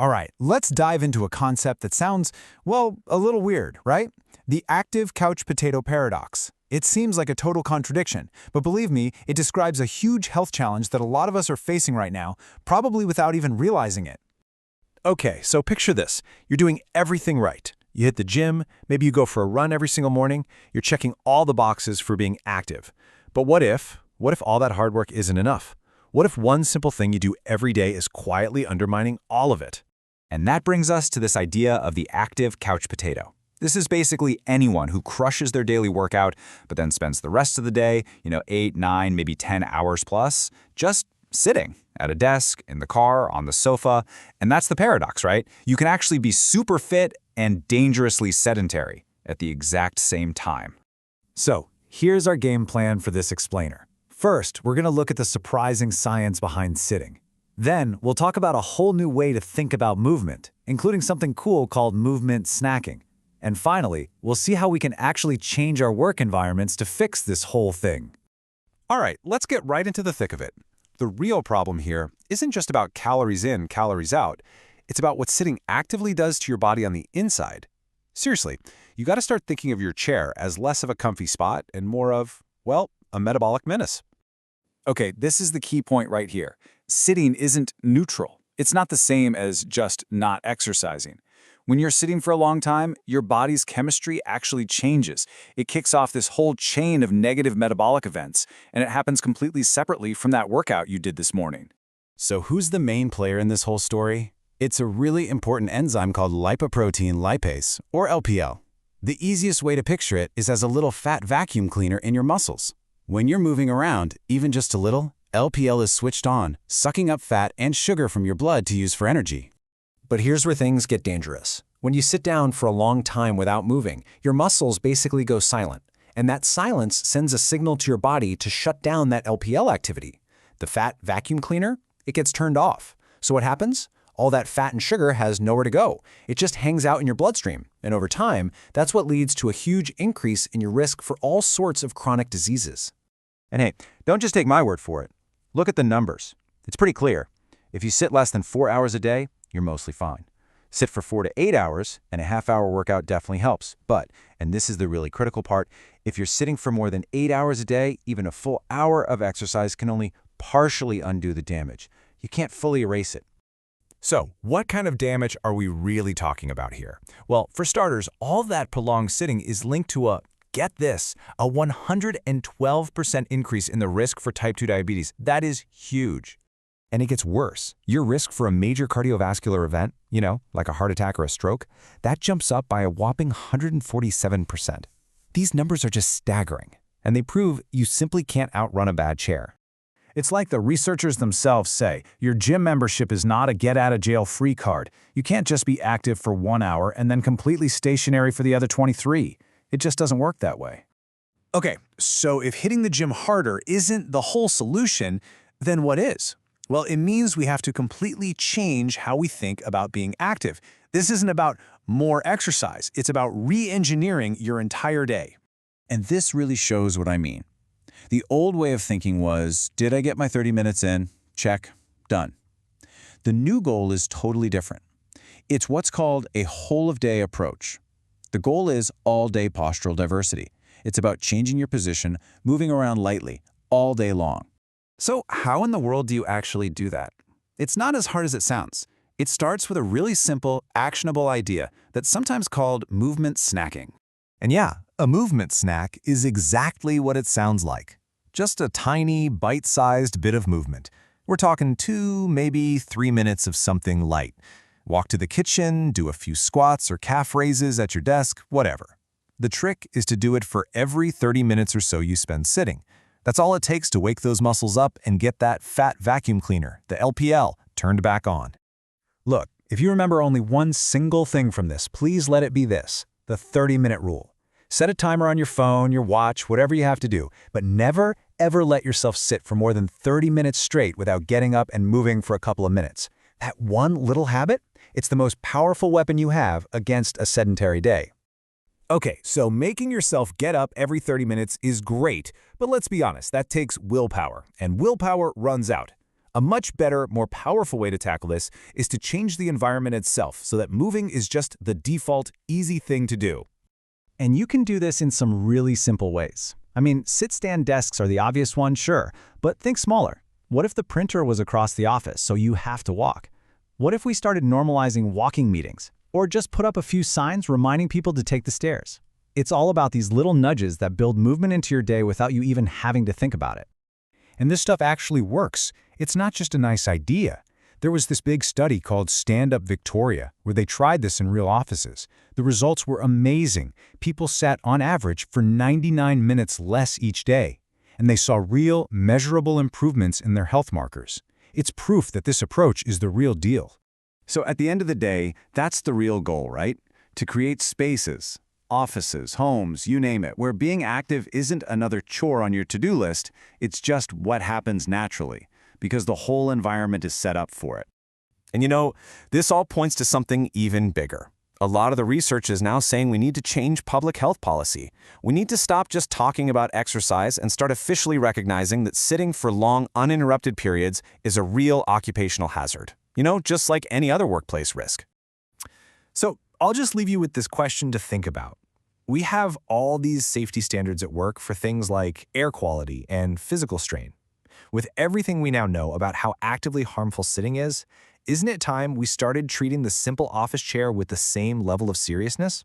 All right, let's dive into a concept that sounds, well, a little weird, right? The active couch potato paradox. It seems like a total contradiction, but believe me, it describes a huge health challenge that a lot of us are facing right now, probably without even realizing it. Okay, so picture this. You're doing everything right. You hit the gym, maybe you go for a run every single morning, you're checking all the boxes for being active. But what if all that hard work isn't enough? What if one simple thing you do every day is quietly undermining all of it? And that brings us to this idea of the active couch potato. This is basically anyone who crushes their daily workout, but then spends the rest of the day, 8, 9, maybe 10 hours plus, just sitting at a desk, in the car, on the sofa. And that's the paradox, right? You can actually be super fit and dangerously sedentary at the exact same time. So, here's our game plan for this explainer. First, we're going to look at the surprising science behind sitting. Then, we'll talk about a whole new way to think about movement, including something cool called movement snacking. And finally, we'll see how we can actually change our work environments to fix this whole thing. All right, let's get right into the thick of it. The real problem here isn't just about calories in, calories out. It's about what sitting actively does to your body on the inside. Seriously, you got to start thinking of your chair as less of a comfy spot and more of, well, a metabolic menace. Okay, this is the key point right here. Sitting isn't neutral. It's not the same as just not exercising. When you're sitting for a long time, your body's chemistry actually changes. It kicks off this whole chain of negative metabolic events, and it happens completely separately from that workout you did this morning. So who's the main player in this whole story? It's a really important enzyme called Lipoprotein Lipase, or LPL. The easiest way to picture it is as a little fat vacuum cleaner in your muscles. When you're moving around, even just a little, LPL is switched on, sucking up fat and sugar from your blood to use for energy. But here's where things get dangerous. When you sit down for a long time without moving, your muscles basically go silent. And that silence sends a signal to your body to shut down that LPL activity. The fat vacuum cleaner, it gets turned off. So what happens? All that fat and sugar has nowhere to go. It just hangs out in your bloodstream. And over time, that's what leads to a huge increase in your risk for all sorts of chronic diseases. And hey, don't just take my word for it. Look at the numbers. It's pretty clear. If you sit less than 4 hours a day, you're mostly fine. Sit for 4 to 8 hours, and a half-hour workout definitely helps. But, and this is the really critical part, if you're sitting for more than 8 hours a day, even a full hour of exercise can only partially undo the damage. You can't fully erase it. So, what kind of damage are we really talking about here? Well, for starters, all that prolonged sitting is linked to a, get this, a 112% increase in the risk for type 2 diabetes. That is huge. And it gets worse. Your risk for a major cardiovascular event, like a heart attack or a stroke, that jumps up by a whopping 147%. These numbers are just staggering, and they prove you simply can't outrun a bad chair. It's like the researchers themselves say, your gym membership is not a get-out-of-jail-free card. You can't just be active for 1 hour and then completely stationary for the other 23. It just doesn't work that way. Okay, so if hitting the gym harder isn't the whole solution, then what is? Well, it means we have to completely change how we think about being active. This isn't about more exercise. It's about re-engineering your entire day. And this really shows what I mean. The old way of thinking was, did I get my 30 minutes in? Check. Done. The new goal is totally different. It's what's called a whole-of-day approach. The goal is all-day postural diversity. It's about changing your position, moving around lightly, all day long. So how in the world do you actually do that? It's not as hard as it sounds. It starts with a really simple, actionable idea that's sometimes called movement snacking. And yeah, a movement snack is exactly what it sounds like. Just a tiny, bite-sized bit of movement. We're talking 2, maybe 3 minutes of something light. Walk to the kitchen, do a few squats or calf raises at your desk, whatever. The trick is to do it for every 30 minutes or so you spend sitting. That's all it takes to wake those muscles up and get that fat vacuum cleaner, the LPL, turned back on. Look, if you remember only one single thing from this, please let it be this, the 30-minute rule. Set a timer on your phone, your watch, whatever you have to do, but never, ever let yourself sit for more than 30 minutes straight without getting up and moving for a couple of minutes. That one little habit, it's the most powerful weapon you have against a sedentary day. Okay, so making yourself get up every 30 minutes is great, but let's be honest, that takes willpower, and willpower runs out. A much better, more powerful way to tackle this is to change the environment itself so that moving is just the default, easy thing to do. And you can do this in some really simple ways. I mean, sit-stand desks are the obvious one, sure, but think smaller. What if the printer was across the office, so you have to walk? What if we started normalizing walking meetings? Or just put up a few signs reminding people to take the stairs? It's all about these little nudges that build movement into your day without you even having to think about it. And this stuff actually works. It's not just a nice idea. There was this big study called Stand Up Victoria, where they tried this in real offices. The results were amazing. People sat, on average, for 99 minutes less each day. And they saw real, measurable improvements in their health markers. It's proof that this approach is the real deal. So at the end of the day, that's the real goal, right? To create spaces, offices, homes, you name it, where being active isn't another chore on your to-do list, it's just what happens naturally, because the whole environment is set up for it. And you know, this all points to something even bigger. A lot of the research is now saying we need to change public health policy. We need to stop just talking about exercise and start officially recognizing that sitting for long, uninterrupted periods is a real occupational hazard. You know, just like any other workplace risk. So I'll just leave you with this question to think about. We have all these safety standards at work for things like air quality and physical strain. With everything we now know about how actively harmful sitting is, isn't it time we started treating the simple office chair with the same level of seriousness?